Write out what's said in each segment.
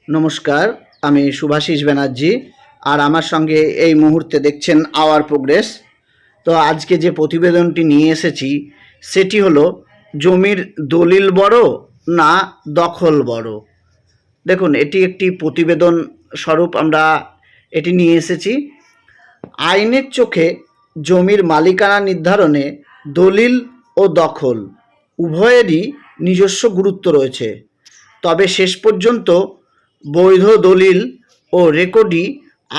নমস্কার, আমি শুভাশিস ব্যানার্জি। আর আমার সঙ্গে এই মুহূর্তে দেখছেন আওয়ার প্রোগ্রেস। তো আজকে যে প্রতিবেদনটি নিয়ে এসেছি সেটি হলো জমির দলিল বড় না দখল বড়। দেখুন, এটি একটি প্রতিবেদন স্বরূপ আমরা এটি নিয়ে এসেছি। আইনের চোখে জমির মালিকানা নির্ধারণে দলিল ও দখল উভয়েরই নিজস্ব গুরুত্ব রয়েছে। তবে শেষ পর্যন্ত বৈধ দলিল ও রেকর্ডই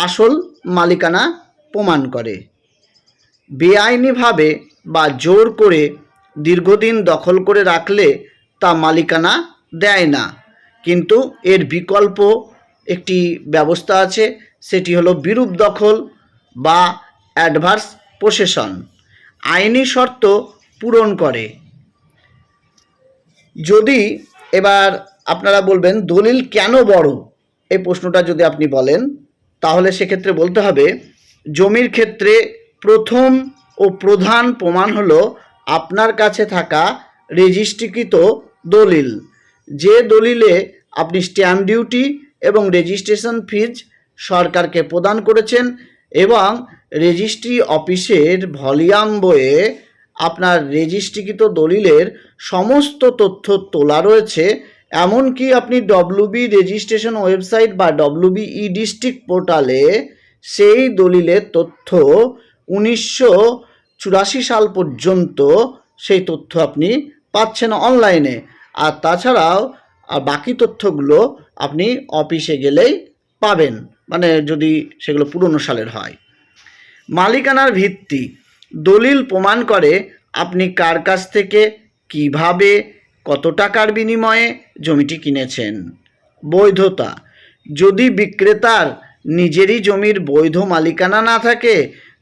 আসল মালিকানা প্রমাণ করে। বেআইনিভাবে বা জোর করে দীর্ঘদিন দখল করে রাখলে তা মালিকানা দেয় না, কিন্তু এর বিকল্প একটি ব্যবস্থা আছে, সেটি হলো বিরূপ দখল বা অ্যাডভার্স পসেশন। আইনি শর্ত পূরণ করে। যদি এবার আপনারা বলবেন দলিল কেন বড়, এই প্রশ্নটা যদি আপনি বলেন তাহলে সেক্ষেত্রে বলতে হবে জমির ক্ষেত্রে প্রথম ও প্রধান প্রমাণ হলো আপনার কাছে থাকা রেজিস্ট্রিকৃত দলিল। যে দলিলে আপনি স্ট্যাম্প ডিউটি এবং রেজিস্ট্রেশন ফিজ সরকারকে প্রদান করেছেন এবং রেজিস্ট্রি অফিসের ভলিউম বইয়ে আপনার রেজিস্ট্রিকৃত দলিলের সমস্ত তথ্য তোলা রয়েছে। এমনকি আপনি ডব্লিউবি রেজিস্ট্রেশন ওয়েবসাইট বা ডব্লিউবি ই ডিস্ট্রিক্ট পোর্টালে সেই দলিলের তথ্য 1984 সাল পর্যন্ত সেই তথ্য আপনি পাচ্ছেন অনলাইনে। আর তাছাড়াও বাকি তথ্যগুলো আপনি অফিসে গেলেই পাবেন, মানে যদি সেগুলো পুরনো সালের হয়। মালিকানার ভিত্তি দলিল প্রমাণ করে আপনি কার কাছ থেকে, কিভাবে, কত টাকার বিনিময়ে জমিটি কিনেছেন। বৈধতা যদি বিক্রেতার নিজেরই জমির বৈধ মালিকানা না থাকে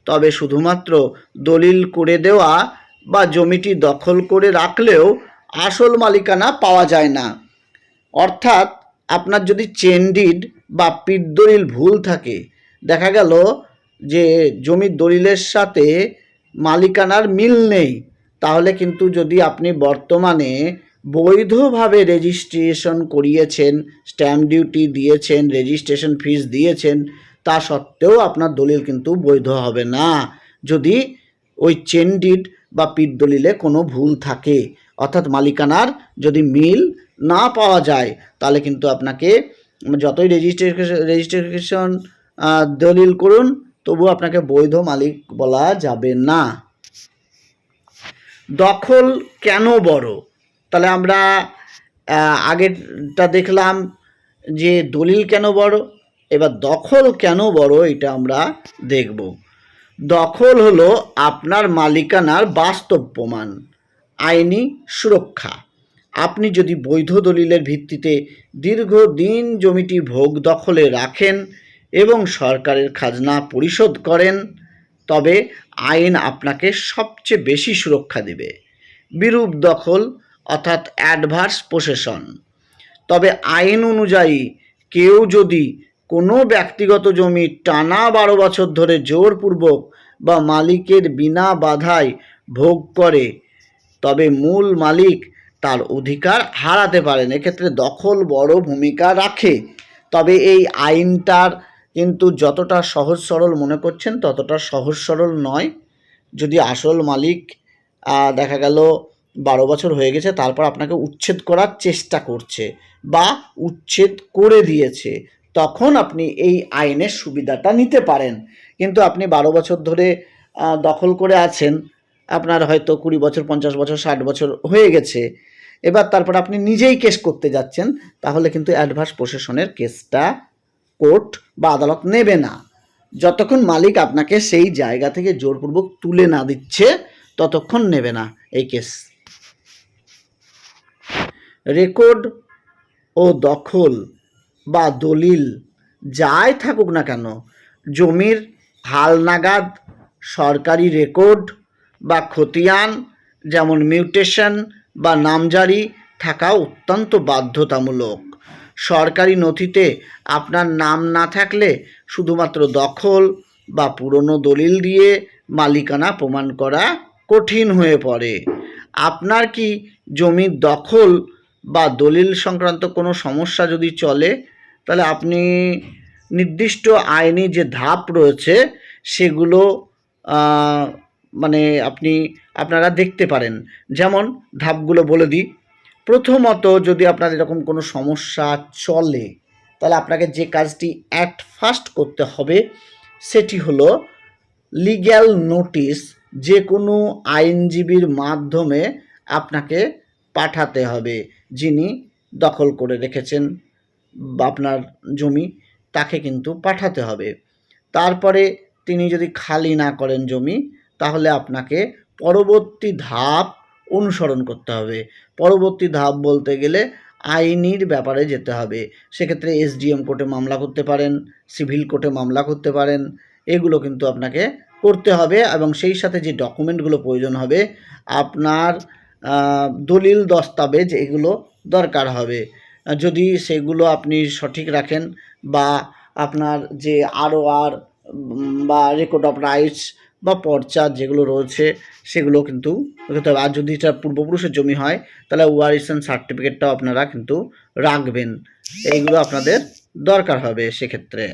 তবে শুধুমাত্র দলিল করে দেওয়া বা জমিটি দখল করে রাখলেও আসল মালিকানা পাওয়া যায় না। অর্থাৎ আপনার যদি চেন ডিড বা পিট দলিল ভুল থাকে, দেখা গেল যে জমির দলিলের সাথে মালিকানার মিল নেই, তাহলে কিন্তু যদি আপনি বর্তমানে বৈধভাবে রেজিস্ট্রেশন করিয়েছেন, স্ট্যাম্প ডিউটি দিয়েছেন, রেজিস্ট্রেশন ফিস দিয়েছেন, তা সত্ত্বেও আপনার দলিল কিন্তু বৈধ হবে না যদি ওই চেন ডিড বা পিট দলিলে কোনো ভুল থাকে। অর্থাৎ মালিকানার যদি মিল না পাওয়া যায় তাহলে কিন্তু আপনাকে যতই রেজিস্ট্রেশন দলিল করুন তবু আপনাকে বৈধ মালিক বলা যাবে না। দখল কেন বড়? তাহলে আমরা আগেরটা দেখলাম যে দলিল কেন বড়, এবার দখল কেন বড় এটা আমরা দেখব। দখল হলো আপনার মালিকানার বাস্তব প্রমাণ, আইনি সুরক্ষা। আপনি যদি বৈধ দলিলের ভিত্তিতে দীর্ঘদিন জমিটি ভোগ দখলে রাখেন এবং সরকারের খাজনা পরিশোধ করেন তবে আইন আপনাকে সবচেয়ে বেশি সুরক্ষা দেবে। বিরূপ দখল অর্থাৎ অ্যাডভার্স পসেশন, তবে আইন অনুযায়ী কেউ যদি কোনো ব্যক্তিগত জমি টানা 12 বছর ধরে জোরপূর্বক বা মালিকের বিনা বাধায় ভোগ করে তবে মূল মালিক তার অধিকার হারাতে পারেন। এক্ষেত্রে দখল বড় ভূমিকা রাখে। তবে এই আইনটার কিন্তু যতটা সহজ সরল মনে করছেন ততটা সহজ সরল নয়। যদি আসল মালিক দেখা গেল 12 বছর হয়ে গেছে তারপর আপনাকে উচ্ছেদ করার চেষ্টা করছে বা উচ্ছেদ করে দিয়েছে, তখন আপনি এই আইনের সুবিধাটা নিতে পারেন। কিন্তু আপনি 12 বছর ধরে দখল করে আছেন, আপনার হয়তো 20 বছর, 50 বছর, 60 বছর হয়ে গেছে, এবার তারপর আপনি নিজেই কেস করতে যাচ্ছেন, তাহলে কিন্তু অ্যাডভার্স পসেশনের কেসটা কোর্ট বা আদালত নেবে না। যতক্ষণ মালিক আপনাকে সেই জায়গা থেকে জোরপূর্বক তুলে না দিচ্ছে ততক্ষণ নেবে না এই কেস। রেকর্ড ও দখল বা দলিল যাই থাকুক না কেন, জমির হালনাগাদ সরকারি রেকর্ড বা খতিয়ান যেমন মিউটেশন বা নামজারি থাকা অত্যন্ত বাধ্যতামূলক। সরকারি নথিতে আপনার নাম না থাকলে শুধুমাত্র দখল বা পুরনো দলিল দিয়ে মালিকানা প্রমাণ করা কঠিন হয়ে পড়ে। আপনার কি জমির দখল বা দলিল সংক্রান্ত কোনো সমস্যা যদি চলে তাহলে আপনি নির্দিষ্ট আইনি যে ধাপ রয়েছে সেগুলো মানে আপনারা দেখতে পারেন। যেমন ধাপগুলো বলে দিই। প্রথমত, যদি আপনার এরকম কোনো সমস্যা চলে, তাহলে আপনাকে যে কাজটি অ্যাট ফার্স্ট করতে হবে সেটি হলো লিগ্যাল নোটিশ যে কোনো আইনজীবীর মাধ্যমে আপনাকে পাঠাতে হবে। যিনি দখল করে রেখেছেন আপনার জমি, তাকে কিন্তু পাঠাতে হবে। তারপরে তিনি যদি খালি না করেন জমি, তাহলে আপনাকে পরবর্তী ধাপ অনুসরণ করতে হবে। পরবর্তী ধাপ বলতে গেলে আইনির ব্যাপারে যেতে হবে। সেক্ষেত্রে এসডিএম কোর্টে মামলা করতে পারেন, সিভিল কোর্টে মামলা করতে পারেন। এগুলো কিন্তু আপনাকে করতে হবে এবং সেই সাথে যে ডকুমেন্টগুলো প্রয়োজন হবে, আপনার দলিল দস্তাবেজ এগুলো দরকার হবে। যদি সেগুলো আপনি সঠিক রাখেন বা আপনার যে ROR বা রেকর্ড অফ রাইটস বা পর্চা যেগুলো রয়েছে সেগুলো কিন্তু করতে হবে। আর যদি এটা পূর্বপুরুষের জমি হয়, তাহলে ওয়ারিশন সার্টিফিকেটটাও আপনারা কিন্তু রাখবেন। এইগুলো আপনাদের দরকার হবে সেক্ষেত্রে।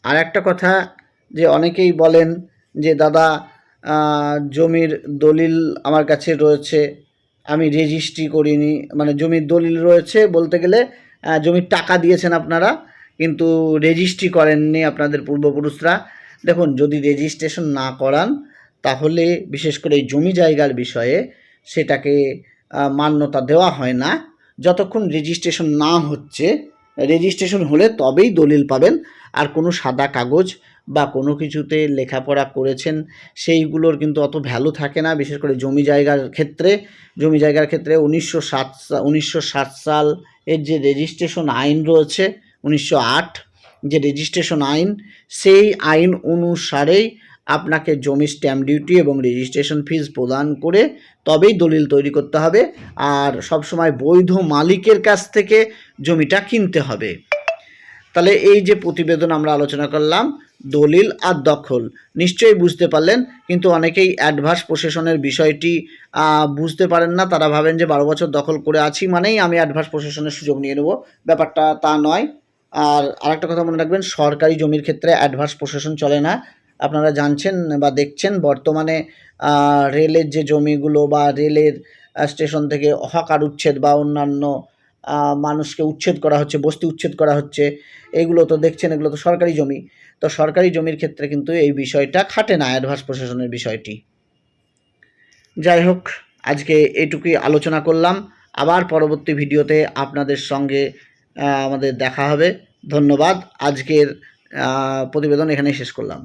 আর একটা কথা, যে অনেকেই বলেন যে দাদা জমির দলিল আমার কাছে রয়েছে, আমি রেজিস্ট্রি করিনি। মানে জমির দলিল রয়েছে বলতে গেলে জমির টাকা দিয়েছেন আপনারা, কিন্তু রেজিস্ট্রি করেননি আপনাদের পূর্বপুরুষরা। দেখুন, যদি রেজিস্ট্রেশন না করান, তাহলে বিশেষ করে এই জমি জায়গার বিষয়ে সেটাকে মান্যতা দেওয়া হয় না। যতক্ষণ রেজিস্ট্রেশন না হচ্ছে, রেজিস্ট্রেশন হলে তবেই দলিল পাবেন। আর কোনো সাদা কাগজ বা কোনো কিছুতে লেখাপড়া করেছেন সেইগুলোর কিন্তু অত ভ্যালু থাকে না। বিশেষ করে জমি জায়গার ক্ষেত্রে 1960 সাল এর যে রেজিস্ট্রেশন আইন রয়েছে, 1908 যে রেজিস্ট্রেশন আইন, সেই আইন অনুসারেই আপনাকে জমি স্ট্যাম্প ডিউটি এবং রেজিস্ট্রেশন ফিজ প্রদান করে তবেই দলিল তৈরি করতে হবে। আর সবসময় বৈধ মালিকের কাছ থেকে জমিটা কিনতে হবে। তাহলে এই যে প্রতিবেদন আমরা আলোচনা করলাম, দলিল আর দখল, নিশ্চয়ই বুঝতে পারলেন। কিন্তু অনেকেই অ্যাডভার্স পসেশনের বিষয়টি বুঝতে পারেন না। তারা ভাবেন যে 12 বছর দখল করে আছি মানেই আমি অ্যাডভার্স পসেশনের সুযোগ নিয়ে নেব। ব্যাপারটা তা নয়। আর আরেকটা কথা মনে রাখবেন, সরকারি জমির ক্ষেত্রে অ্যাডভার্স পসেশন চলে না। আপনারা জানছেন বা দেখছেন বর্তমানে রেলের যে জমিগুলো বা রেলের স্টেশন থেকে হকার উচ্ছেদ বা অন্যান্য মানুষকে উচ্ছেদ করা হচ্ছে, বস্তি উচ্ছেদ করা হচ্ছে, এগুলো তো দেখছেন, এগুলো তো সরকারি জমি। তো সরকারি জমির ক্ষেত্রে কিন্তু এই বিষয়টা খাটে না, অ্যাডভার্স পসেশনের বিষয়টি। যাই হোক, আজকে এটুকুই আলোচনা করলাম। আবার পরবর্তী ভিডিওতে আপনাদের সঙ্গে আমাদের দেখা হবে। ধন্যবাদ। আজকের প্রতিবেদন এখানেই শেষ করলাম।